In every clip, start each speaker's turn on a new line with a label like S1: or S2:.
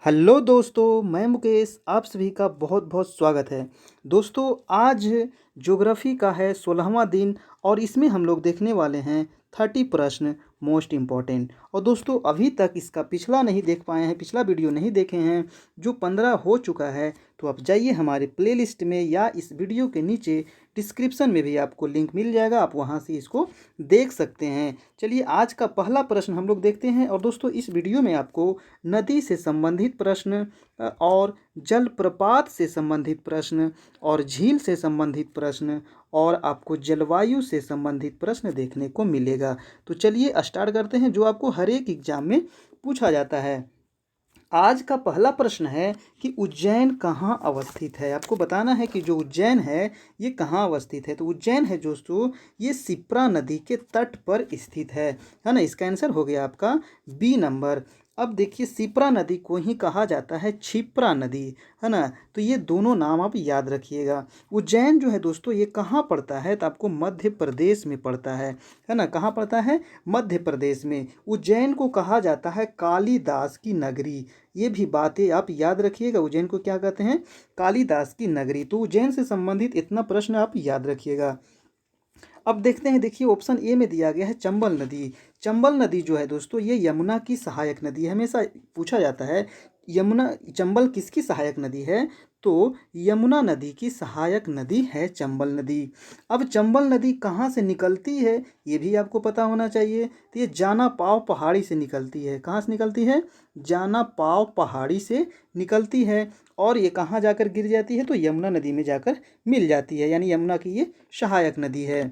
S1: Hello दोस्तों, मैं मुकेश आप सभी का बहुत बहुत स्वागत है। दोस्तों, आज ज्योग्राफी का है 16वां दिन और इसमें हम लोग देखने वाले हैं 30 प्रश्न मोस्ट इम्पॉर्टेंट। और दोस्तों, अभी तक इसका पिछला नहीं देख पाए हैं, पिछला वीडियो नहीं देखे हैं जो 15 हो चुका है, तो आप जाइए हमारे प्लेलिस्ट में या इस वीडियो के नीचे डिस्क्रिप्शन में भी आपको लिंक मिल जाएगा, आप वहां से इसको देख सकते हैं। चलिए, आज का पहला प्रश्न हम लोग देखते हैं। और दोस्तों, इस वीडियो में आपको नदी से संबंधित प्रश्न और जलप्रपात से संबंधित प्रश्न और झील से संबंधित प्रश्न और आपको जलवायु से संबंधित प्रश्न देखने को मिलेगा। तो चलिए स्टार्ट करते हैं, जो आपको हर एक एग्जाम में पूछा जाता है। आज का पहला प्रश्न है कि उज्जैन कहाँ अवस्थित है। आपको बताना है कि जो उज्जैन है ये कहाँ अवस्थित है। तो उज्जैन है दोस्तों, ये शिप्रा नदी के तट पर स्थित है ना। इसका आंसर हो गया आपका बी नंबर। अब देखिए, शिप्रा नदी को ही कहा जाता है क्षिप्रा नदी, है ना। तो ये दोनों नाम आप याद रखिएगा। उज्जैन जो है दोस्तों, ये कहाँ पड़ता है, तो आपको मध्य प्रदेश में पड़ता है ना। कहाँ पड़ता है? मध्य प्रदेश में। उज्जैन को कहा जाता है कालिदास की नगरी। ये भी बातें आप याद रखिएगा। उज्जैन को क्या कहते हैं? कालिदास की नगरी। तो उज्जैन से संबंधित इतना प्रश्न आप याद रखिएगा। अब देखते हैं, देखिए ऑप्शन ए में दिया गया है चंबल नदी। चंबल नदी जो है दोस्तों, ये यमुना की सहायक नदी है। हमेशा पूछा जाता है यमुना चंबल किसकी सहायक नदी है, तो यमुना नदी की सहायक नदी है चंबल नदी। अब चंबल नदी कहाँ से निकलती है, ये भी आपको पता होना चाहिए। तो ये जाना पाव पहाड़ी से निकलती है। कहाँ से निकलती है? जाना पाव पहाड़ी से निकलती है। और ये कहाँ जाकर गिर जाती है, तो यमुना नदी में जाकर मिल जाती है, यानी यमुना की ये सहायक नदी है।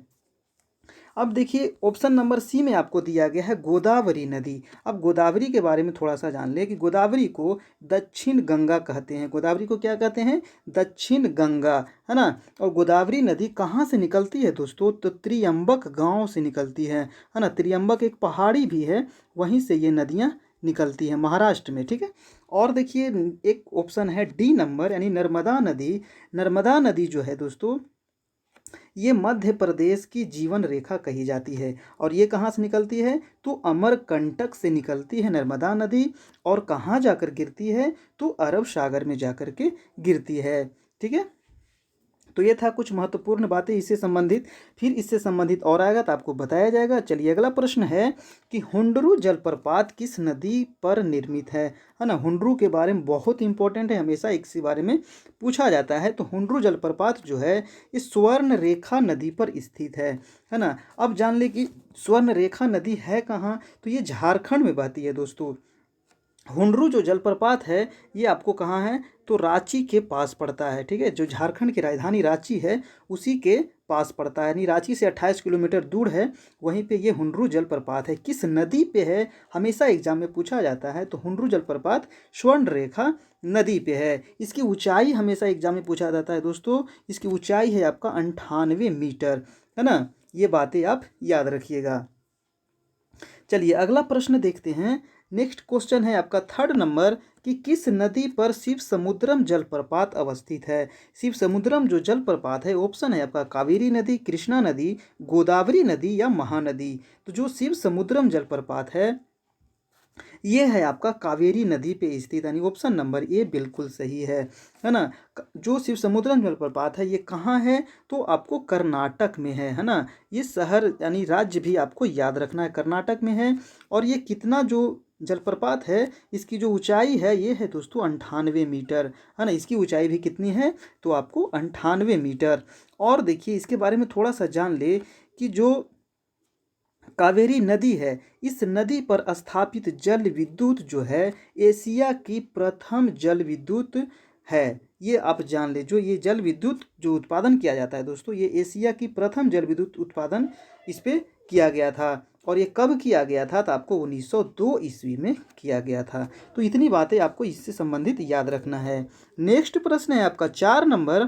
S1: अब देखिए, ऑप्शन नंबर सी में आपको दिया गया है गोदावरी नदी। अब गोदावरी के बारे में थोड़ा सा जान ले कि गोदावरी को दक्षिण गंगा कहते हैं। गोदावरी को क्या कहते हैं? दक्षिण गंगा, है ना। और गोदावरी नदी कहाँ से निकलती है दोस्तों, तो त्रियंबक गांव से निकलती है ना। त्रियंबक एक पहाड़ी भी है, वहीं से ये नदियाँ निकलती है महाराष्ट्र में, ठीक है। और देखिए, एक ऑप्शन है डी नंबर, यानी नर्मदा नदी। नर्मदा नदी जो है दोस्तों, ये मध्य प्रदेश की जीवन रेखा कही जाती है। और ये कहाँ से निकलती है, तो अमरकंटक से निकलती है नर्मदा नदी। और कहाँ जाकर गिरती है, तो अरब सागर में जाकर के गिरती है, ठीक है। तो ये था कुछ महत्वपूर्ण बातें इससे संबंधित। फिर इससे संबंधित और आएगा तो आपको बताया जाएगा। चलिए, अगला प्रश्न है कि हुंडरू जलप्रपात किस नदी पर निर्मित है ना। हुंडरू के बारे में बहुत इंपॉर्टेंट है, हमेशा इसी बारे में पूछा जाता है। तो हुंडरू जलप्रपात जो है, इस स्वर्ण रेखा नदी पर स्थित है ना। अब जान ले कि स्वर्ण रेखा नदी है कहाँ, तो ये झारखंड में बहती है दोस्तों। हुंडरू जो जलप्रपात है, ये आपको कहाँ है, तो रांची के पास पड़ता है, ठीक है। जो झारखंड की राजधानी रांची है, उसी के पास पड़ता है, यानी रांची से 28 किलोमीटर दूर है। वहीं पे ये हुंडरू जलप्रपात है। किस नदी पे है, हमेशा एग्जाम में पूछा जाता है। तो हुंडरू जलप्रपात स्वर्ण रेखा नदी पे है। इसकी ऊंचाई हमेशा एग्जाम में पूछा जाता है दोस्तों। इसकी ऊंचाई है आपका 98 मीटर, है ना। ये बातें आप याद रखिएगा। चलिए, अगला प्रश्न देखते हैं। नेक्स्ट क्वेश्चन है आपका थर्ड नंबर कि किस नदी पर शिव समुद्रम जलप्रपात अवस्थित है। शिव समुद्रम जो जलप्रपात है, ऑप्शन है आपका कावेरी नदी, कृष्णा नदी, गोदावरी नदी या महानदी। तो जो शिव समुद्रम जलप्रपात है, ये है आपका कावेरी नदी पे स्थित, यानी ऑप्शन नंबर ए बिल्कुल सही है ना। जो शिव समुद्रम जलप्रपात है, ये कहाँ है, तो आपको कर्नाटक में है ना। ये शहर यानी राज्य भी आपको याद रखना है, कर्नाटक में है। और ये कितना जो जलप्रपात है, इसकी जो ऊंचाई है, ये है दोस्तों 98 मीटर, है ना। इसकी ऊंचाई भी कितनी है, तो आपको 98 मीटर। और देखिए, इसके बारे में थोड़ा सा जान ले कि जो कावेरी नदी है, इस नदी पर स्थापित जल विद्युत जो है, एशिया की प्रथम जल विद्युत है। ये आप जान ले, जो ये जल विद्युत जो उत्पादन किया जाता है दोस्तों, ये एशिया की प्रथम जल विद्युत उत्पादन इस पे किया गया था। और ये कब किया गया था, तो आपको 1902 ईस्वी में किया गया था। तो इतनी बातें आपको इससे संबंधित याद रखना है। नेक्स्ट प्रश्न है आपका 4 नंबर।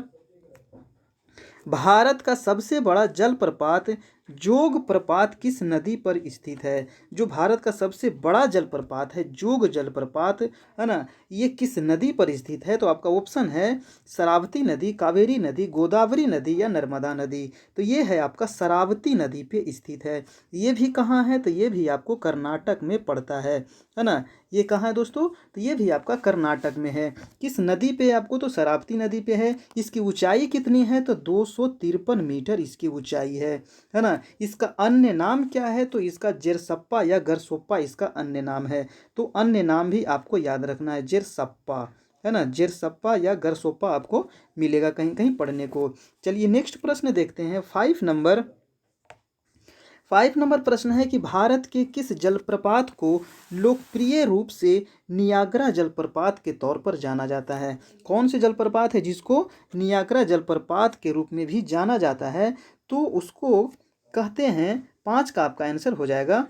S1: भारत का सबसे बड़ा जलप्रपात जोग प्रपात किस नदी पर स्थित है? जो भारत का सबसे बड़ा जलप्रपात है जोग जलप्रपात, है ना, ये किस नदी पर स्थित है? तो आपका ऑप्शन है शरावती नदी, कावेरी नदी, गोदावरी नदी या नर्मदा नदी। तो ये है आपका शरावती नदी पे स्थित है। ये भी कहाँ है? तो ये भी आपको कर्नाटक में पड़ता है ना। ये कहाँ है दोस्तों? तो ये भी आपका कर्नाटक में है। किस नदी पे आपको? तो शरावती नदी पे है। इसकी ऊंचाई कितनी है? तो 253 मीटर इसकी ऊंचाई है ना। इसका अन्य नाम क्या है? तो इसका जेरसप्पा या गरसोप्पा इसका अन्य नाम है। तो अन्य नाम भी आपको याद रखना है, जेरसप्पा, है ना, जेरसप्पा या गरसोप्पा आपको मिलेगा कहीं कहीं पढ़ने को। चलिए नेक्स्ट प्रश्न देखते हैं। 5 नंबर प्रश्न है कि भारत के किस जलप्रपात को लोकप्रिय रूप से नियाग्रा जलप्रपात के तौर पर जाना जाता है? कौन से जलप्रपात है जिसको नियाग्रा जलप्रपात के रूप में भी जाना जाता है? तो उसको कहते हैं, 5 का आपका आंसर हो जाएगा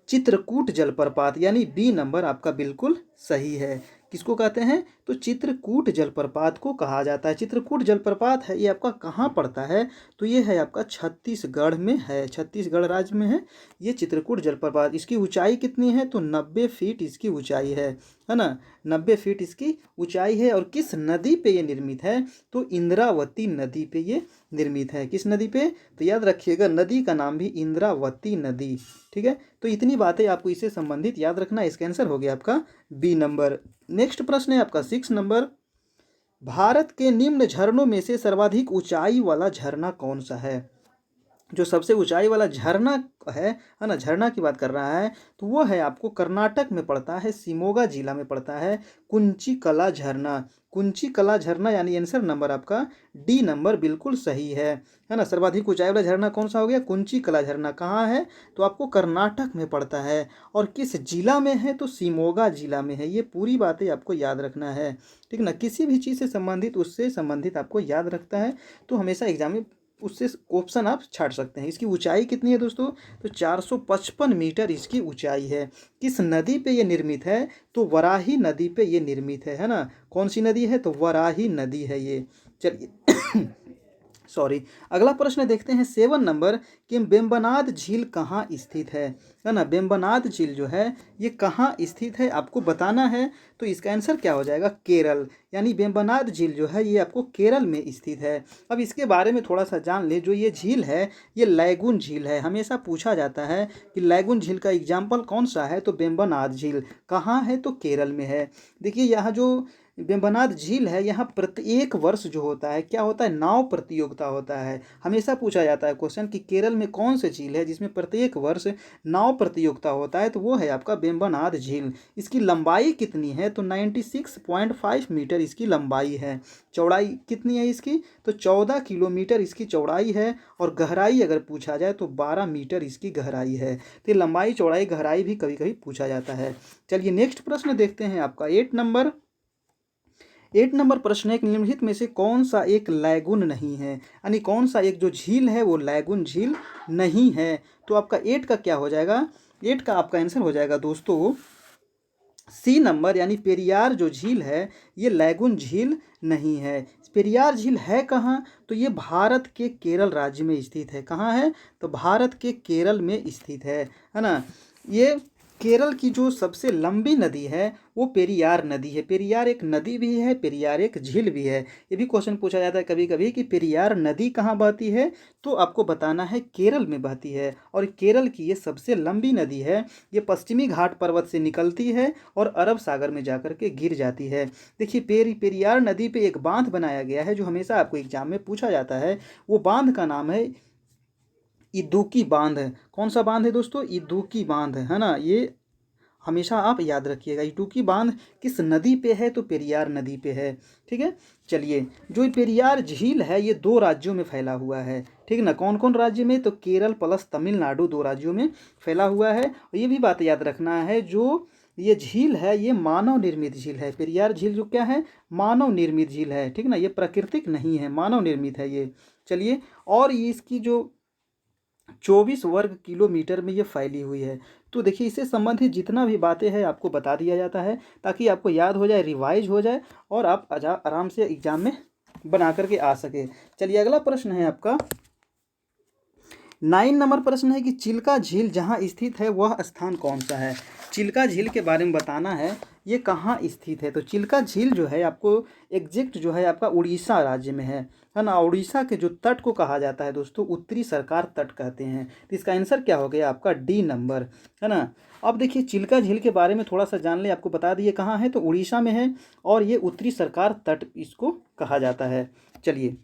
S1: चित्रकूट जलप्रपात, यानी बी नंबर आपका बिल्कुल सही है। किसको कहते हैं? तो चित्रकूट जलप्रपात को कहा जाता है। चित्रकूट जलप्रपात है ये आपका कहाँ पड़ता है? तो ये है आपका छत्तीसगढ़ में है, छत्तीसगढ़ राज्य में है ये चित्रकूट जलप्रपात। इसकी ऊंचाई कितनी है? तो 90 फीट इसकी ऊंचाई है ना, 90 फीट इसकी ऊंचाई है। और किस नदी पे ये निर्मित है? तो इंद्रावती नदी पे ये निर्मित है। किस नदी पे? तो याद रखिएगा नदी का नाम भी इंद्रावती नदी। ठीक है, तो इतनी बातें आपको इससे संबंधित याद रखना। इसका आंसर हो गया आपका बी नंबर। नेक्स्ट प्रश्न है आपका 6 नंबर। भारत के निम्न झरनों में से सर्वाधिक ऊंचाई वाला झरना कौन सा है? जो सबसे ऊंचाई वाला झरना है ना, झरना की बात कर रहा है, तो वो है आपको कर्नाटक में पड़ता है, शिमोगा जिला में पड़ता है, कुंची कला झरना। कुंची कला झरना यानी आंसर नंबर आपका डी नंबर बिल्कुल सही है ना। सर्वाधिक ऊंचाई वाला झरना कौन सा हो गया? कुंची कला झरना। कहाँ है? तो आपको कर्नाटक में पड़ता है। और किस जिला में है? तो शिमोगा जिला में है। ये पूरी बातें आपको याद रखना है, ठीक ना। किसी भी चीज़ से संबंधित उससे संबंधित आपको याद रखता है तो हमेशा एग्जाम में उससे ऑप्शन आप छाट सकते हैं। इसकी ऊंचाई कितनी है दोस्तों? तो 455 मीटर इसकी ऊंचाई है। किस नदी पे ये निर्मित है? तो वराही नदी पे ये निर्मित है ना। कौन सी नदी है? तो वराही नदी है ये। चलिए सॉरी, अगला प्रश्न देखते हैं 7 नंबर कि वेम्बनाद झील कहाँ स्थित है ना। वेम्बनाद झील जो है ये कहाँ स्थित है आपको बताना है। तो इसका आंसर क्या हो जाएगा? केरल, यानी वेम्बनाद झील जो है ये आपको केरल में स्थित है। अब इसके बारे में थोड़ा सा जान ले। जो ये झील है ये लैगून झील है। हमेशा पूछा जाता है कि लैगून झील का एग्जाम्पल कौन सा है? तो वेम्बनाद झील कहाँ है? तो केरल में है। देखिए यहाँ जो वेम्बनाद झील है यहाँ प्रत्येक वर्ष जो होता है क्या होता है? नाव प्रतियोगिता होता है। हमेशा पूछा जाता है क्वेश्चन कि केरल में कौन से झील है जिसमें प्रत्येक वर्ष नाव प्रतियोगिता होता है? तो वो है आपका वेम्बनाद झील। इसकी लंबाई कितनी है? तो 96.5 मीटर इसकी लंबाई है। चौड़ाई कितनी है इसकी? तो 14 किलोमीटर इसकी चौड़ाई है। और गहराई अगर पूछा जाए तो 12 मीटर इसकी गहराई है। तो ये लंबाई चौड़ाई गहराई भी कभी कभी पूछा जाता है। चलिए नेक्स्ट प्रश्न देखते हैं आपका 8 नंबर प्रश्न है कि निम्नलिखित में से कौन सा एक लैगून नहीं है, यानी कौन सा एक जो झील है वो लैगून झील नहीं है। तो आपका 8 का क्या हो जाएगा? 8 का आपका आंसर हो जाएगा दोस्तों सी नंबर, यानी पेरियार जो झील है ये लैगून झील नहीं है। पेरियार झील है कहाँ? तो ये भारत के केरल राज्य में स्थित है। कहाँ है? तो भारत के केरल में स्थित है ना। ये केरल की जो सबसे लंबी नदी है वो पेरियार नदी है। पेरियार एक नदी भी है, पेरियार एक झील भी है। ये भी क्वेश्चन पूछा जाता है कभी कभी कि पेरियार नदी कहाँ बहती है? तो आपको बताना है केरल में बहती है। और केरल की ये सबसे लंबी नदी है। ये पश्चिमी घाट पर्वत से निकलती है और अरब सागर में जाकर के गिर जाती है। देखिए पेरियार नदी पे एक बांध बनाया गया है जो हमेशा आपको एग्जाम में पूछा जाता है। वो बांध का नाम है इदुक्की बांध। कौन सा बांध है दोस्तों? इदुक्की बांध, है ना। ये हमेशा आप याद रखिएगा। इदुक्की बांध किस नदी पे है? तो पेरियार नदी पे है। ठीक है, चलिए जो पेरियार झील है ये 2 राज्यों में फैला हुआ है। ठीक ना, कौन कौन राज्य में? तो केरल प्लस तमिलनाडु 2 राज्यों में फैला हुआ है। और ये भी बात याद रखना है जो ये झील है ये मानव निर्मित झील है। पेरियार झील जो क्या है? मानव निर्मित झील है। ठीक ना, ये प्राकृतिक नहीं है, मानव निर्मित है ये। चलिए, और ये इसकी जो 24 वर्ग किलोमीटर में ये फैली हुई है। तो देखिए इससे संबंधित जितना भी बातें हैं आपको बता दिया जाता है ताकि आपको याद हो जाए, रिवाइज हो जाए और आप आराम से एग्जाम में बना करके आ सके। चलिए अगला प्रश्न है आपका 9 नंबर प्रश्न है कि चिल्का झील जहाँ स्थित है वह स्थान कौन सा है। चिल्का झील के बारे में बताना है, ये कहाँ स्थित है। तो चिल्का झील जो है आपको एग्जैक्ट जो है आपका उड़ीसा राज्य में है ना। उड़ीसा के जो तट को कहा जाता है दोस्तों उत्तरी सरकार तट कहते हैं। तो इसका आंसर क्या हो गया आपका डी नंबर, है ना। अब देखिए चिल्का झील के बारे में थोड़ा सा जान ले, आपको बता दिए कहाँ है, तो उड़ीसा में है और ये उत्तरी सरकार तट इसको कहा जाता है। चलिए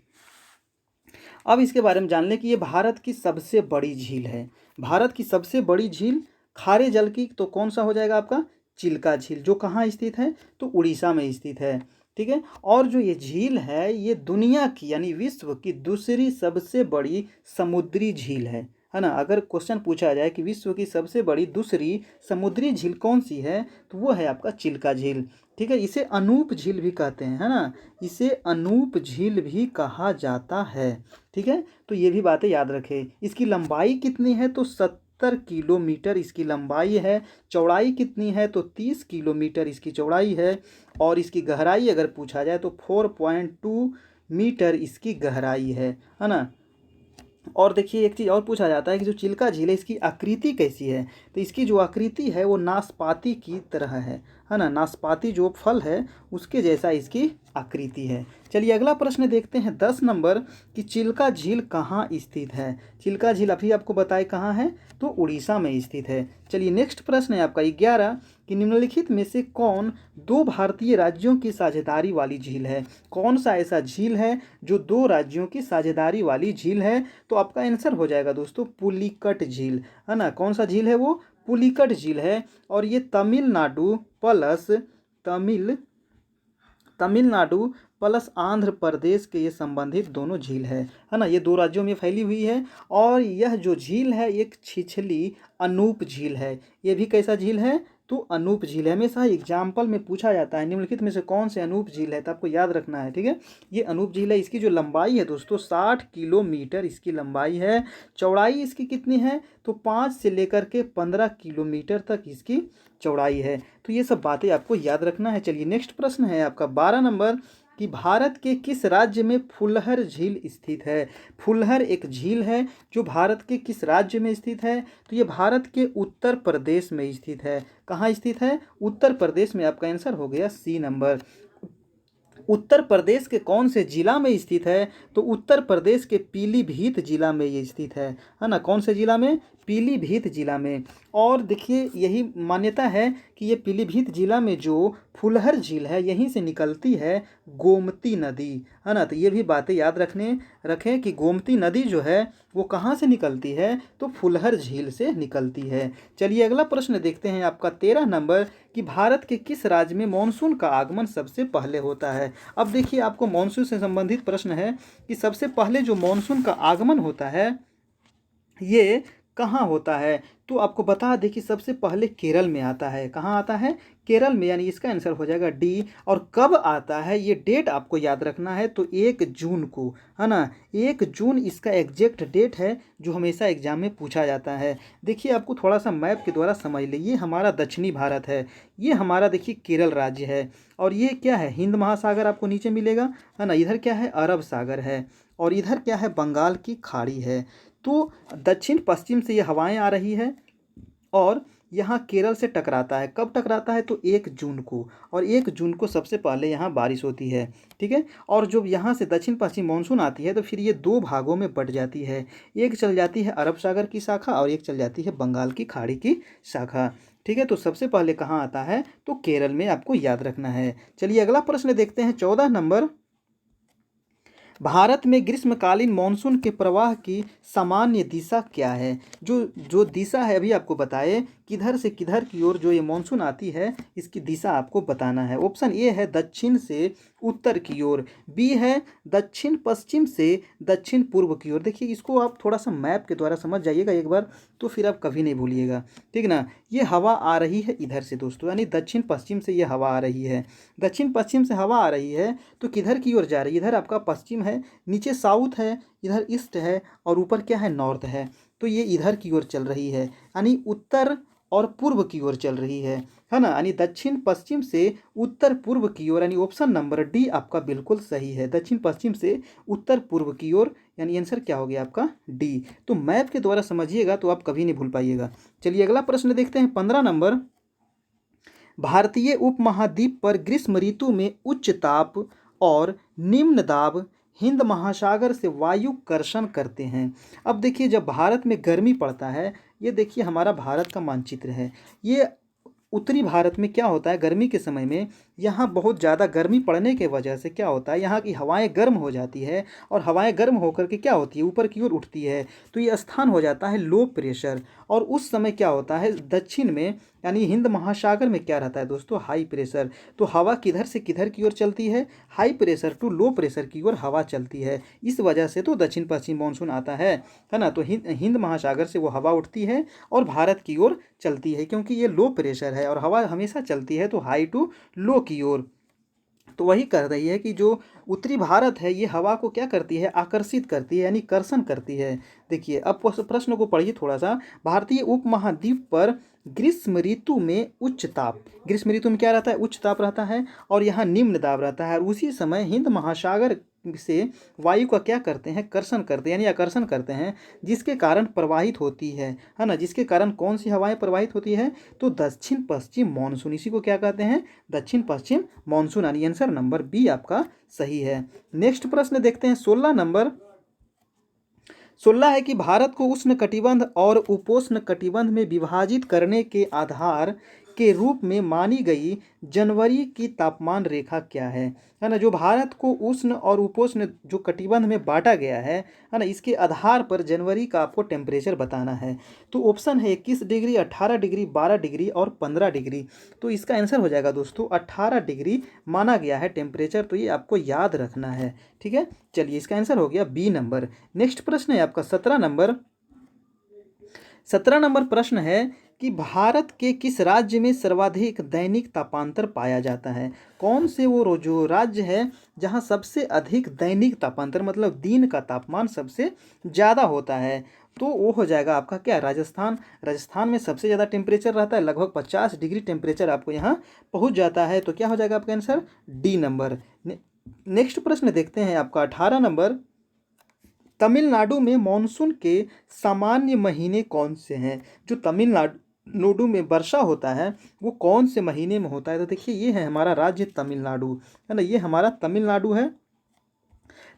S1: अब इसके बारे में जान लें कि ये भारत की सबसे बड़ी झील है। भारत की सबसे बड़ी झील खारे जल की तो कौन सा हो जाएगा आपका चिल्का झील, जो कहाँ स्थित है तो उड़ीसा में स्थित है। ठीक है, और जो ये झील है ये दुनिया की यानी विश्व की दूसरी सबसे बड़ी समुद्री झील है ना। अगर क्वेश्चन पूछा जाए कि विश्व की सबसे बड़ी दूसरी समुद्री झील कौन सी है तो वो है आपका चिल्का झील। ठीक है, इसे अनूप झील भी कहते हैं, है ना, इसे अनूप झील भी कहा जाता है। ठीक है, तो ये भी बातें याद रखें। इसकी लंबाई कितनी है तो 70 किलोमीटर इसकी लंबाई है। चौड़ाई कितनी है तो 30 किलोमीटर इसकी चौड़ाई है। और इसकी गहराई अगर पूछा जाए तो 4.2 मीटर इसकी गहराई है ना। और देखिए एक चीज़ और पूछा जाता है कि जो चिल्का झील है इसकी आकृति कैसी है। तो इसकी जो आकृति है वो नाशपाती की तरह है ना। नाशपाती जो फल है उसके जैसा इसकी आकृति है। चलिए अगला प्रश्न देखते हैं 10 नंबर कि चिल्का झील कहाँ स्थित है। चिल्का झील अभी आपको बताए कहाँ है तो उड़ीसा में स्थित है। चलिए नेक्स्ट प्रश्न है आपका 11 कि निम्नलिखित में से कौन दो भारतीय राज्यों की साझेदारी वाली झील है। कौन सा ऐसा झील है जो दो राज्यों की साझेदारी वाली झील है। तो आपका आंसर हो जाएगा दोस्तों पुलिकट झील, है ना। कौन सा झील है वो पुलिकट झील है। और ये तमिलनाडु प्लस तमिलनाडु प्लस आंध्र प्रदेश के ये संबंधित दोनों झील है ना। ये दो राज्यों में फैली हुई है। और यह जो झील है एक छिछली अनूप झील है। ये भी कैसा झील है तो अनूप झील है। हमेशा एग्जाम्पल में पूछा जाता है निम्नलिखित में से कौन से अनूप झील है, तो आपको याद रखना है। ठीक है, ये अनूप झील है। इसकी जो लंबाई है दोस्तों 60 किलोमीटर इसकी लंबाई है। चौड़ाई इसकी कितनी है तो 5 से लेकर के 15 किलोमीटर तक इसकी चौड़ाई है। तो ये सब बातें आपको याद रखना है। चलिए नेक्स्ट प्रश्न है आपका 12 नंबर कि भारत के किस राज्य में फुलहर झील स्थित है। फुलहर एक झील है जो भारत के किस राज्य में स्थित है तो ये भारत के उत्तर प्रदेश में स्थित है। कहाँ स्थित है उत्तर प्रदेश में। आपका आंसर हो गया सी नंबर। उत्तर प्रदेश के कौन से जिला में स्थित है तो उत्तर प्रदेश के पीलीभीत जिला में ये स्थित है ना। कौन से जिला में पीलीभीत जिला में। और देखिए यही मान्यता है कि ये पीलीभीत जिला में जो फुलहर झील है यहीं से निकलती है गोमती नदी, है ना। तो ये भी बातें याद रखें कि गोमती नदी जो है वो कहाँ से निकलती है तो फुलहर झील से निकलती है। चलिए अगला प्रश्न देखते हैं आपका 13 नंबर कि भारत के किस राज्य में मानसून का आगमन सबसे पहले होता है। अब देखिए आपको मानसून से संबंधित प्रश्न है कि सबसे पहले जो मानसून का आगमन होता है ये कहाँ होता है। तो आपको बता दें कि सबसे पहले केरल में आता है। कहाँ आता है केरल में, यानी इसका आंसर हो जाएगा डी। और कब आता है ये डेट आपको याद रखना है तो 1 जून को, है ना। 1 जून इसका एग्जैक्ट डेट है जो हमेशा एग्जाम में पूछा जाता है। देखिए आपको थोड़ा सा मैप के द्वारा समझ लीजिए, ये हमारा दक्षिणी भारत है, ये हमारा देखिए केरल राज्य है। और ये क्या है हिंद महासागर आपको नीचे मिलेगा, है ना। इधर क्या है अरब सागर है और इधर क्या है बंगाल की खाड़ी है। तो दक्षिण पश्चिम से ये हवाएं आ रही है और यहाँ केरल से टकराता है। कब टकराता है तो 1 जून को। और 1 जून को सबसे पहले यहाँ बारिश होती है। ठीक है, और जब यहाँ से दक्षिण पश्चिम मानसून आती है तो फिर ये दो भागों में बट जाती है। एक चल जाती है अरब सागर की शाखा और एक चल जाती है बंगाल की खाड़ी की शाखा। ठीक है, तो सबसे पहले कहाँ आता है तो केरल में, आपको याद रखना है। चलिए अगला प्रश्न देखते हैं 14 नंबर। भारत में ग्रीष्मकालीन मानसून के प्रवाह की सामान्य दिशा क्या है। जो दिशा है अभी आपको बताए किधर से किधर की ओर जो ये मानसून आती है इसकी दिशा आपको बताना है। ऑप्शन ए है दक्षिण से उत्तर की ओर, बी है दक्षिण पश्चिम से दक्षिण पूर्व की ओर। देखिए इसको आप थोड़ा सा मैप के द्वारा समझ जाइएगा एक बार तो फिर आप कभी नहीं भूलिएगा। ठीक ना, ये हवा आ रही है इधर से दोस्तों, यानी दक्षिण पश्चिम से ये हवा आ रही है। दक्षिण पश्चिम से हवा आ रही है तो किधर की ओर जा रही है, इधर आपका पश्चिम है, नीचे साउथ है, इधर ईस्ट है और ऊपर क्या है नॉर्थ है। तो ये इधर की ओर चल रही है, यानी उत्तर और पूर्व की ओर चल रही है ना। यानी दक्षिण पश्चिम से उत्तर पूर्व की ओर, यानी ऑप्शन नंबर डी आपका बिल्कुल सही है। दक्षिण पश्चिम से उत्तर पूर्व की ओर यानी आंसर क्या हो गया आपका डी। तो मैप के द्वारा समझिएगा तो आप कभी नहीं भूल पाइएगा। चलिए अगला प्रश्न देखते हैं 15 नंबर। भारतीय उपमहाद्वीप पर ग्रीष्म ऋतु में उच्च ताप और निम्न दाब हिंद महासागर से वायु कर्षण करते हैं। अब देखिए जब भारत में गर्मी पड़ता है, ये देखिए हमारा भारत का मानचित्र है। ये उत्तरी भारत में क्या होता है, गर्मी के समय में यहाँ बहुत ज़्यादा गर्मी पड़ने के वजह से क्या होता है, यहाँ की हवाएं गर्म हो जाती है और हवाएं गर्म होकर के क्या होती है, ऊपर की ओर उठती है। तो ये स्थान हो जाता है लो प्रेशर। और उस समय क्या होता है, दक्षिण में यानी हिंद महासागर में क्या रहता है दोस्तों, हाई प्रेशर। तो हवा किधर से किधर की ओर चलती है, high pressure to low pressure की ओर हवा चलती है। इस वजह से तो दक्षिण पश्चिम मानसून आता है ना। तो हिंद महासागर से वो हवा उठती है और भारत की ओर चलती है, क्योंकि ये लो प्रेशर है और हवा हमेशा चलती है तो हाई टू लो की ओर। तो वही कर रही है कि जो उत्तरी भारत है ये हवा को क्या करती है, आकर्षित करती है, यानी कर्षण करती है। देखिए अब प्रश्न को पढ़िए थोड़ा सा। भारतीय उपमहाद्वीप पर ग्रीष्म ऋतु में उच्च ताप, ग्रीष्म ऋतु में क्या रहता है, उच्च ताप रहता है और यहाँ निम्न दाब रहता है। और उसी समय हिंद महासागर से वायु का क्या करते हैं, कर्षण करते हैं, यानी आकर्षण करते हैं, जिसके कारण प्रवाहित होती है ना। जिसके कारण कौन सी हवाएं प्रवाहित होती है, तो दक्षिण पश्चिम मानसून, इसी को क्या कहते हैं, दक्षिण पश्चिम मानसून। यानी आंसर नंबर बी आपका सही है। नेक्स्ट प्रश्न देखते हैं 16 नंबर। 16 है कि भारत को उष्ण कटिबंध और उपोष्ण कटिबंध में विभाजित करने के आधार के रूप में मानी गई जनवरी की तापमान रेखा क्या है ना। जो भारत को उष्ण और उपोष्ण जो कटिबंध में बांटा गया है ना, इसके आधार पर जनवरी का आपको टेम्परेचर बताना है। तो ऑप्शन है 21 डिग्री, 18 डिग्री, 12 डिग्री और 15 डिग्री। तो इसका आंसर हो जाएगा दोस्तों 18 डिग्री माना गया है टेम्परेचर। तो ये आपको याद रखना है, ठीक है। चलिए इसका आंसर हो गया बी नंबर। नेक्स्ट प्रश्न है आपका 17 नंबर। 17 नंबर प्रश्न है कि भारत के किस राज्य में सर्वाधिक दैनिक तापांतर पाया जाता है। कौन से वो जो राज्य है जहाँ सबसे अधिक दैनिक तापांतर, मतलब दिन का तापमान सबसे ज़्यादा होता है, तो वो हो जाएगा आपका क्या, राजस्थान। राजस्थान में सबसे ज़्यादा टेम्परेचर रहता है, लगभग 50 डिग्री टेम्परेचर आपको यहाँ पहुँच जाता है। तो क्या हो जाएगा आपका आंसर डी नंबर। नेक्स्ट प्रश्न देखते हैं आपका 18 नंबर। तमिलनाडु में मॉनसून के सामान्य महीने कौन से हैं। जो तमिलनाडु में वर्षा होता है वो कौन से महीने में होता है। तो देखिए ये है हमारा राज्य तमिलनाडु, है ना, ये हमारा तमिलनाडु है।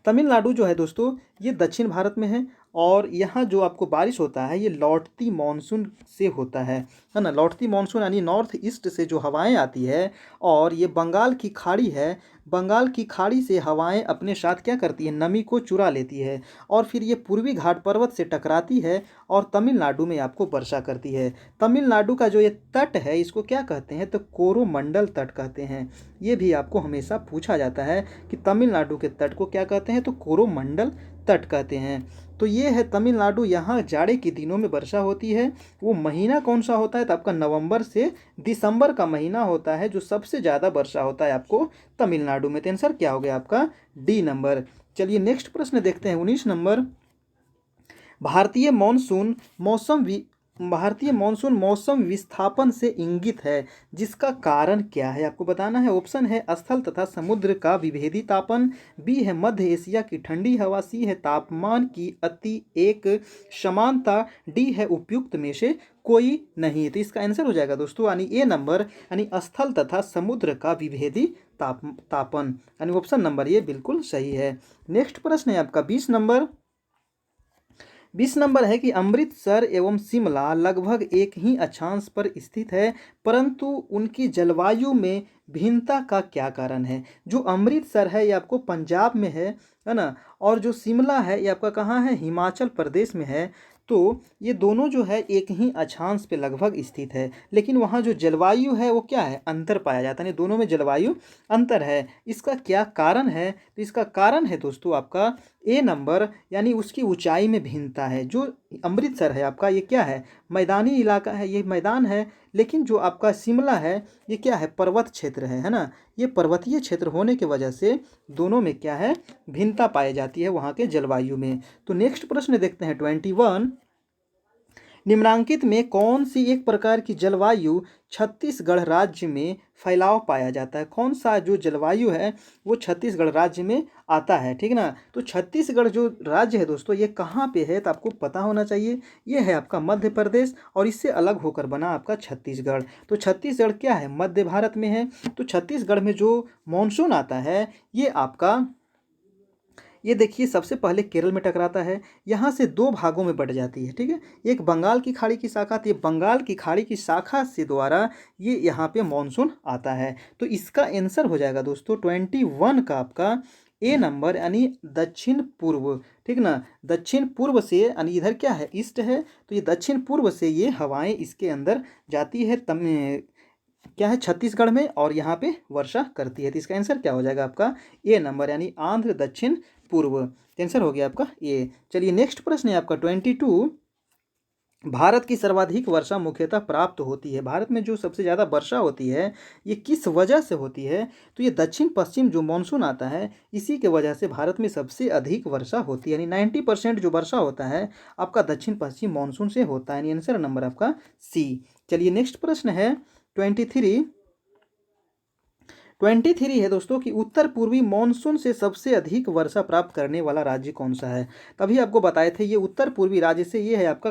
S1: तमिलनाडु जो है दोस्तों ये दक्षिण भारत में है और यहाँ जो आपको बारिश होता है ये लौटती मानसून से होता है ना। लौटती मानसून यानी नॉर्थ ईस्ट से जो हवाएं आती है और ये बंगाल की खाड़ी है, बंगाल की खाड़ी से हवाएं अपने साथ क्या करती है, नमी को चुरा लेती है और फिर ये पूर्वी घाट पर्वत से टकराती है और तमिलनाडु में आपको वर्षा करती है। तमिलनाडु का जो ये तट है इसको क्या कहते हैं, तो कोरोमंडल तट कहते हैं। ये भी आपको हमेशा पूछा जाता है कि तमिलनाडु के तट को क्या कहते हैं, तो कोरोमंडल तट कहते हैं। तो ये है तमिलनाडु, यहाँ जाड़े के दिनों में वर्षा होती है। वो महीना कौन सा होता है, तो आपका नवंबर से दिसंबर का महीना होता है जो सबसे ज़्यादा वर्षा होता है आपको तमिलनाडु में। तो आंसर क्या हो गया आपका डी नंबर। चलिए नेक्स्ट प्रश्न देखते हैं 19 नंबर। भारतीय मॉनसून मौसम विस्थापन से इंगित है, जिसका कारण क्या है आपको बताना है। ऑप्शन है स्थल तथा समुद्र का विभेदी तापन, बी है मध्य एशिया की ठंडी हवा, सी है तापमान की अति एक समानता, डी है उपयुक्त में से कोई नहीं। तो इसका आंसर हो जाएगा दोस्तों यानी ए नंबर, यानी स्थल तथा समुद्र का विभेदी तापन, यानी ऑप्शन नंबर ये बिल्कुल सही है। नेक्स्ट प्रश्न है आपका 20 नंबर। 20 नंबर है कि अमृतसर एवं शिमला लगभग एक ही अक्षांश पर स्थित है, परंतु उनकी जलवायु में भिन्नता का क्या कारण है। जो अमृतसर है ये आपको पंजाब में है ना, और जो शिमला है ये आपका कहाँ है, हिमाचल प्रदेश में है। तो ये दोनों जो है एक ही अक्षांश पे लगभग स्थित है, लेकिन वहाँ जो जलवायु है वो क्या है, अंतर पाया जाता है, यानी दोनों में जलवायु अंतर है। इसका क्या कारण है, तो इसका कारण है दोस्तों आपका ए नंबर, यानी उसकी ऊंचाई में भिन्नता है। जो अमृतसर है आपका ये क्या है, मैदानी इलाका है, ये मैदान है, लेकिन जो आपका शिमला है ये क्या है, पर्वत क्षेत्र है ना। ये पर्वतीय क्षेत्र होने की वजह से दोनों में क्या है, भिन्नता पाई जाती है वहाँ के जलवायु में। तो नेक्स्ट प्रश्न देखते हैं 21। निम्नांकित में कौन सी एक प्रकार की जलवायु छत्तीसगढ़ राज्य में फैलाव पाया जाता है? कौन सा जो जलवायु है वो छत्तीसगढ़ राज्य में आता है, ठीक ना। तो छत्तीसगढ़ जो राज्य है दोस्तों ये कहाँ पे है तो आपको पता होना चाहिए। ये है आपका मध्य प्रदेश और इससे अलग होकर बना आपका छत्तीसगढ़। तो छत्तीसगढ़ क्या है, मध्य भारत में है। तो छत्तीसगढ़ में जो मानसून आता है ये आपका, ये देखिए सबसे पहले केरल में टकराता है, यहाँ से दो भागों में बट जाती है, ठीक है। एक बंगाल की खाड़ी की शाखा थी, बंगाल की खाड़ी की शाखा से द्वारा ये यहाँ पे मानसून आता है। तो इसका आंसर हो जाएगा दोस्तों 21 का आपका ए नंबर, यानी दक्षिण पूर्व, ठीक ना। दक्षिण पूर्व से, यानी इधर क्या है ईस्ट है, तो ये दक्षिण पूर्व से ये हवाएं इसके अंदर जाती है क्या है छत्तीसगढ़ में, और यहाँ पे वर्षा करती है। तो इसका आंसर क्या हो जाएगा आपका ए नंबर, यानी आंध्र दक्षिण पूर्व। आंसर हो गया आपका ए। चलिए नेक्स्ट प्रश्न है आपका 22। भारत की सर्वाधिक वर्षा मुख्यतः प्राप्त होती है, भारत में जो सबसे ज़्यादा वर्षा होती है ये किस वजह से होती है? तो ये दक्षिण पश्चिम जो मानसून आता है इसी के वजह से भारत में सबसे अधिक वर्षा होती है, यानी 90% जो वर्षा होता है आपका दक्षिण पश्चिम मानसून से होता है, यानी आंसर नंबर आपका सी। चलिए नेक्स्ट प्रश्न है 23। 23 है दोस्तों कि उत्तर पूर्वी मानसून से सबसे अधिक वर्षा प्राप्त करने वाला राज्य कौन सा है? तभी आपको बताए थे ये उत्तर पूर्वी राज्य से, ये है आपका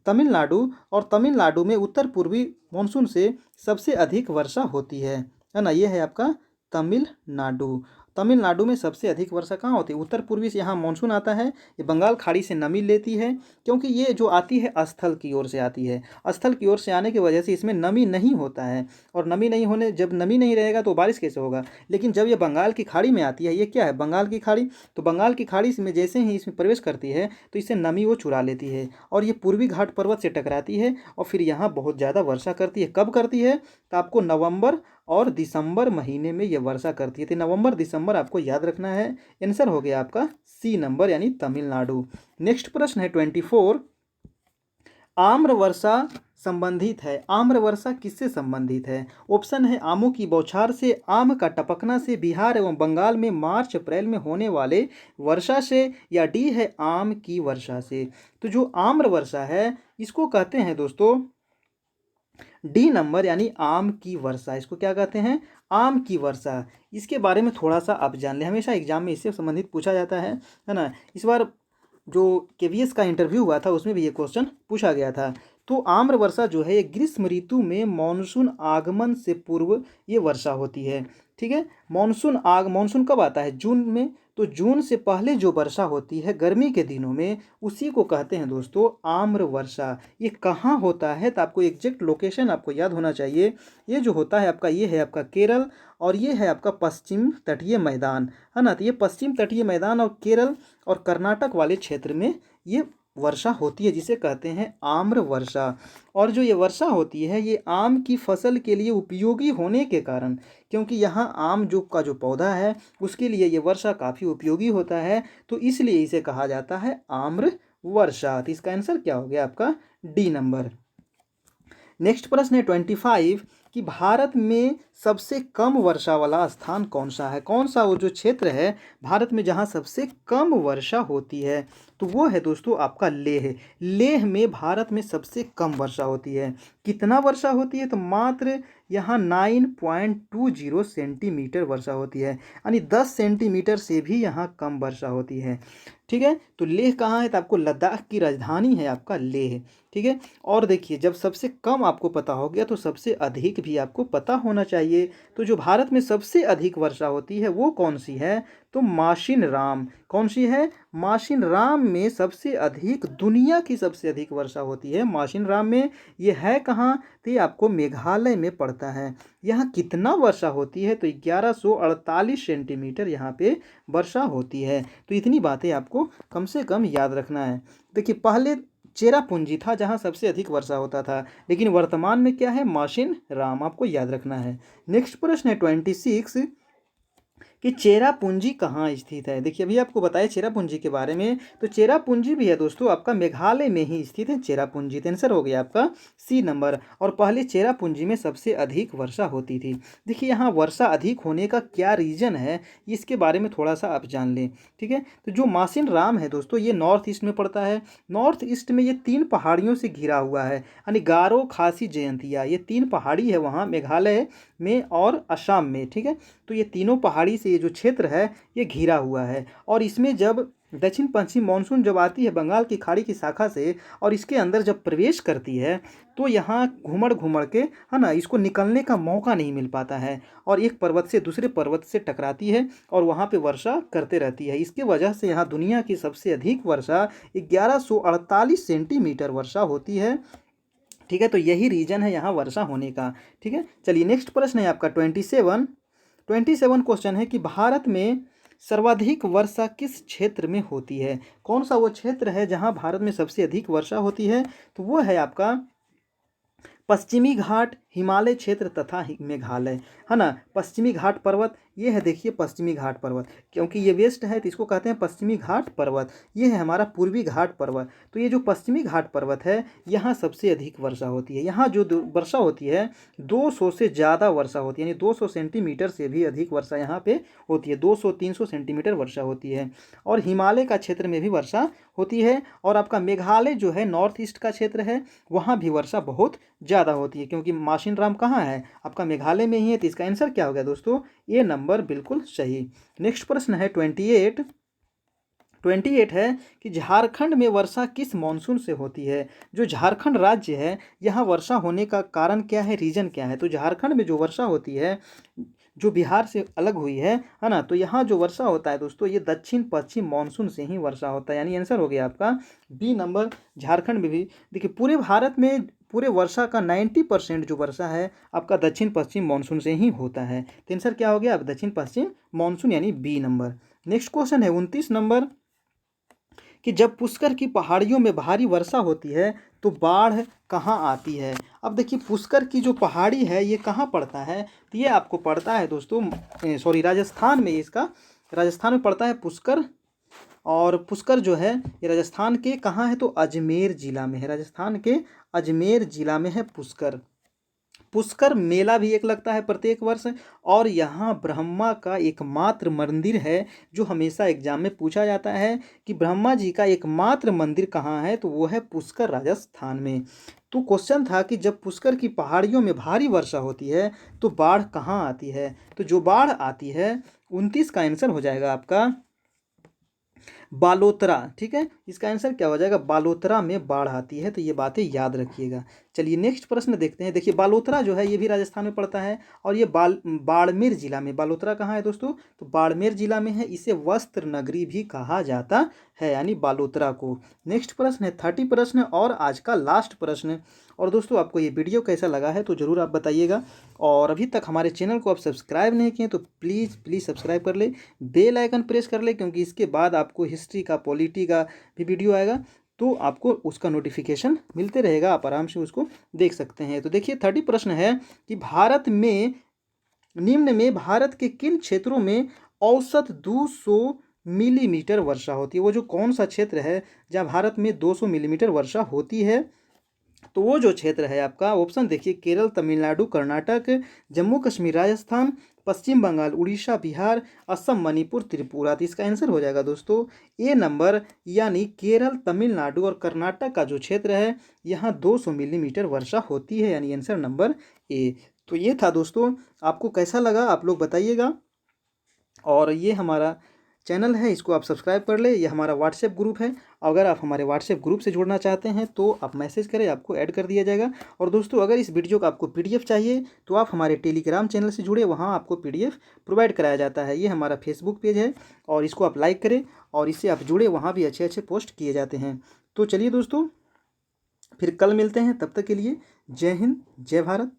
S1: तमिलनाडु, और तमिलनाडु में उत्तर पूर्वी मानसून से सबसे अधिक वर्षा होती है ना। ये है आपका तमिलनाडु। तमिलनाडु में सबसे अधिक वर्षा कहाँ होती है? उत्तर पूर्वी से यहाँ मानसून आता है, ये बंगाल खाड़ी से नमी लेती है, क्योंकि ये जो आती है स्थल की ओर से आती है, स्थल की ओर से आने की वजह से इसमें नमी नहीं होता है, और नमी नहीं होने, जब नमी नहीं रहेगा तो बारिश कैसे होगा। लेकिन जब ये बंगाल की खाड़ी में आती है, ये क्या है बंगाल की खाड़ी, तो बंगाल की खाड़ी में जैसे ही इसमें प्रवेश करती है तो इससे नमी वो चुरा लेती है, और ये पूर्वी घाट पर्वत से टकराती है और फिर यहाँ बहुत ज़्यादा वर्षा करती है। कब करती है? तो आपको नवंबर और दिसंबर महीने में ये वर्षा करती है। तो नवंबर दिसंबर आपको याद रखना है। आंसर हो गया आपका सी नंबर, यानी तमिलनाडु। नेक्स्ट प्रश्न है 24। आम्र वर्षा संबंधित है, आम्र वर्षा किससे संबंधित है? ऑप्शन है आमों की बौछार से, आम का टपकना से, बिहार एवं बंगाल में मार्च अप्रैल में होने वाले वर्षा से, या डी है आम की वर्षा से। तो जो आम्र वर्षा है इसको कहते हैं दोस्तों डी नंबर, यानी आम की वर्षा। इसको क्या कहते हैं? आम की वर्षा। इसके बारे में थोड़ा सा आप जान लें, हमेशा एग्जाम में इससे संबंधित पूछा जाता है ना। इस बार जो केवीएस का इंटरव्यू हुआ था उसमें भी ये क्वेश्चन पूछा गया था। तो आम्र वर्षा जो है ये ग्रीष्म ऋतु में मानसून आगमन से पूर्व ये वर्षा होती है, ठीक है। मानसून कब आता है? जून में। तो जून से पहले जो वर्षा होती है गर्मी के दिनों में उसी को कहते हैं दोस्तों आम्र वर्षा। ये कहाँ होता है तो आपको एग्जैक्ट लोकेशन आपको याद होना चाहिए। ये जो होता है आपका, ये है आपका केरल, और ये है आपका पश्चिम तटीय मैदान, है ना। तो ये पश्चिम तटीय मैदान और केरल और कर्नाटक वाले क्षेत्र में ये वर्षा होती है, जिसे कहते हैं आम्र वर्षा। और जो ये वर्षा होती है ये आम की फसल के लिए उपयोगी होने के कारण, क्योंकि यहाँ आम का जो पौधा है उसके लिए ये वर्षा काफ़ी उपयोगी होता है, तो इसलिए इसे कहा जाता है आम्र वर्षा। तो इसका आंसर क्या हो गया आपका डी नंबर। नेक्स्ट प्रश्न है 25 कि भारत में सबसे कम वर्षा वाला स्थान कौन सा है? कौन सा वो जो क्षेत्र है भारत में जहाँ सबसे कम वर्षा होती है? तो वो है दोस्तों आपका लेह। लेह में भारत में सबसे कम वर्षा होती है। कितना वर्षा होती है? तो मात्र यहाँ 9.20 सेंटीमीटर वर्षा होती है, यानी 10 सेंटीमीटर से भी यहाँ कम वर्षा होती है, ठीक है। तो लेह कहाँ है? तो आपको लद्दाख की राजधानी है आपका लेह, ठीक है। और देखिए जब सबसे कम आपको पता हो गया तो सबसे अधिक भी आपको पता होना चाहिए। तो जो भारत में सबसे अधिक वर्षा होती है वो कौन सी है? तो माशिनराम। कौन सी है? माशिनराम में सबसे अधिक, दुनिया की सबसे अधिक वर्षा होती है माशिनराम में। ये है कहाँ? तो ये आपको मेघालय में पड़ता है। यहाँ कितना वर्षा होती है? तो 1148 सेंटीमीटर यहाँ पे वर्षा होती है। तो इतनी बातें आपको कम से कम याद रखना है। देखिए पहले चेरापूंजी था जहाँ सबसे अधिक वर्षा होता था, लेकिन वर्तमान में क्या है? माशिनराम, आपको याद रखना है। नेक्स्ट प्रश्न है 26 कि चेरापूंजी कहाँ स्थित है। देखिए अभी आपको बताया चेरापूंजी के बारे में, तो चेरापूंजी भी है दोस्तों आपका मेघालय में ही स्थित है चेरापूंजी। तो आंसर हो गया आपका सी नंबर। और पहले चेरापूंजी में सबसे अधिक वर्षा होती थी। देखिए यहाँ वर्षा अधिक होने का क्या रीज़न है इसके बारे में थोड़ा सा आप जान लें। ठीक है, तो जो मासिन राम है दोस्तों ये नॉर्थ ईस्ट में पड़ता है। नॉर्थ ईस्ट में ये 3 पहाड़ियों से घिरा हुआ है, यानी गारो, खासी, जयंतिया, ये 3 पहाड़ी है वहाँ मेघालय में और असम में। ठीक है, तो ये तीनों पहाड़ी से ये जो क्षेत्र है ये घिरा हुआ है। और इसमें जब दक्षिण पश्चिम मानसून जब आती है बंगाल की खाड़ी की शाखा से और इसके अंदर जब प्रवेश करती है तो यहाँ घुमड़ घुमड़ के, है ना, इसको निकलने का मौका नहीं मिल पाता है और एक पर्वत से दूसरे पर्वत से टकराती है और वहाँ पे वर्षा करते रहती है। इसके वजह से यहाँ दुनिया की सबसे अधिक वर्षा 1148 सेंटीमीटर वर्षा होती है। ठीक है, तो यही रीजन है यहाँ वर्षा होने का। ठीक है, चलिए नेक्स्ट प्रश्न है आपका 27 क्वेश्चन है कि भारत में सर्वाधिक वर्षा किस क्षेत्र में होती है। कौन सा वो क्षेत्र है जहाँ भारत में सबसे अधिक वर्षा होती है, तो वो है आपका पश्चिमी घाट, हिमालय क्षेत्र तथा मेघालय, है ना। पश्चिमी घाट पर्वत ये है, देखिए पश्चिमी घाट पर्वत, क्योंकि ये वेस्ट है तो इसको कहते हैं पश्चिमी घाट पर्वत। ये है हमारा पूर्वी घाट पर्वत। तो ये जो पश्चिमी घाट पर्वत है यहाँ सबसे अधिक वर्षा होती है। यहाँ जो वर्षा होती है 200 से ज़्यादा वर्षा होती है, यानी 200 सेंटीमीटर से भी अधिक वर्षा यहाँ पे होती है। 200-300 सेंटीमीटर वर्षा होती है। और हिमालय का क्षेत्र में भी वर्षा होती है। और आपका मेघालय जो है नॉर्थ ईस्ट का क्षेत्र है वहाँ भी वर्षा बहुत ज़्यादा होती है, क्योंकि मासिन राम कहाँ है आपका मेघालय में ही है। तो इसका आंसर क्या हो गया दोस्तों, ये नंबर बिल्कुल सही। नेक्स्ट प्रश्न है 28 है कि झारखंड में वर्षा किस मानसून से होती है। जो झारखंड राज्य है यहाँ वर्षा होने का कारण क्या है, रीजन क्या है। तो झारखंड में जो वर्षा होती है जो बिहार से अलग हुई है ना, तो यहाँ जो वर्षा होता है दोस्तों ये दक्षिण पश्चिम मानसून से ही वर्षा होता है, यानी आंसर हो गया आपका बी नंबर। झारखंड में भी देखिए पूरे भारत में पूरे वर्षा का 90% जो वर्षा है आपका दक्षिण पश्चिम मानसून से ही होता है। तो आंसर क्या हो गया अब दक्षिण पश्चिम मानसून, यानी बी नंबर। नेक्स्ट क्वेश्चन है 29 नंबर कि जब पुष्कर की पहाड़ियों में भारी वर्षा होती है तो बाढ़ कहाँ आती है। अब देखिए पुष्कर की जो पहाड़ी है ये कहाँ पड़ता है, तो ये आपको पड़ता है दोस्तों राजस्थान में। इसका राजस्थान में पड़ता है पुष्कर। और पुष्कर जो है ये राजस्थान के कहाँ है, तो अजमेर जिला में है। राजस्थान के अजमेर जिला में है पुष्कर। पुष्कर मेला भी एक लगता है प्रत्येक वर्ष। और यहाँ ब्रह्मा का एकमात्र मंदिर है जो हमेशा एग्जाम में पूछा जाता है कि ब्रह्मा जी का एकमात्र मंदिर कहाँ है, तो वो है पुष्कर राजस्थान में। तो क्वेश्चन था कि जब पुष्कर की पहाड़ियों में भारी वर्षा होती है तो बाढ़ कहाँ आती है। तो जो बाढ़ आती है 29 का आंसर हो जाएगा आपका बालोतरा। ठीक है, इसका आंसर क्या हो जाएगा, बालोतरा में बाढ़ आती है। तो ये बातें याद रखिएगा। चलिए नेक्स्ट प्रश्न देखते हैं। देखिए बालोतरा जो है ये भी राजस्थान में पड़ता है और ये बाड़मेर जिला में। बालोतरा कहाँ है दोस्तों, तो बाड़मेर जिला में है। इसे वस्त्र नगरी भी कहा जाता है, यानी बालोतरा को। नेक्स्ट प्रश्न है 30 प्रश्न और आज का लास्ट प्रश्न। और दोस्तों आपको ये वीडियो कैसा लगा है तो ज़रूर आप बताइएगा। और अभी तक हमारे चैनल को आप सब्सक्राइब नहीं किए तो प्लीज़ सब्सक्राइब कर ले, बेल आइकन प्रेस कर ले, क्योंकि इसके बाद आपको हिस्ट्री का, पॉलिटी का भी वीडियो आएगा तो आपको उसका नोटिफिकेशन मिलते रहेगा, आप आराम से उसको देख सकते हैं। तो देखिए 30 प्रश्न है कि भारत में निम्न में भारत के किन क्षेत्रों में औसत 200 मिलीमीटर वर्षा होती है। वो जो कौन सा क्षेत्र है जहाँ भारत में 200 मिलीमीटर वर्षा होती है, तो वो जो क्षेत्र है आपका ऑप्शन देखिए केरल, तमिलनाडु, कर्नाटक, जम्मू कश्मीर, राजस्थान, पश्चिम बंगाल, उड़ीसा, बिहार, असम, मणिपुर, त्रिपुरा। तो इसका आंसर हो जाएगा दोस्तों ए नंबर, यानी केरल, तमिलनाडु और कर्नाटक का जो क्षेत्र है यहाँ 200 मिलीमीटर वर्षा होती है, यानी आंसर नंबर ए। तो ये था दोस्तों, आपको कैसा लगा आप लोग बताइएगा। और ये हमारा चैनल है, इसको आप सब्सक्राइब कर ले। ये हमारा व्हाट्सएप ग्रुप है, अगर आप हमारे व्हाट्सएप ग्रुप से जुड़ना चाहते हैं तो आप मैसेज करें, आपको ऐड कर दिया जाएगा। और दोस्तों अगर इस वीडियो का आपको पीडीएफ चाहिए तो आप हमारे टेलीग्राम चैनल से जुड़े, वहाँ आपको पीडीएफ प्रोवाइड कराया जाता है। ये हमारा फेसबुक पेज है और इसको आप लाइक करें और इससे आप जुड़े, वहाँ भी अच्छे अच्छे पोस्ट किए जाते हैं। तो चलिए दोस्तों फिर कल मिलते हैं, तब तक के लिए जय हिंद, जय भारत।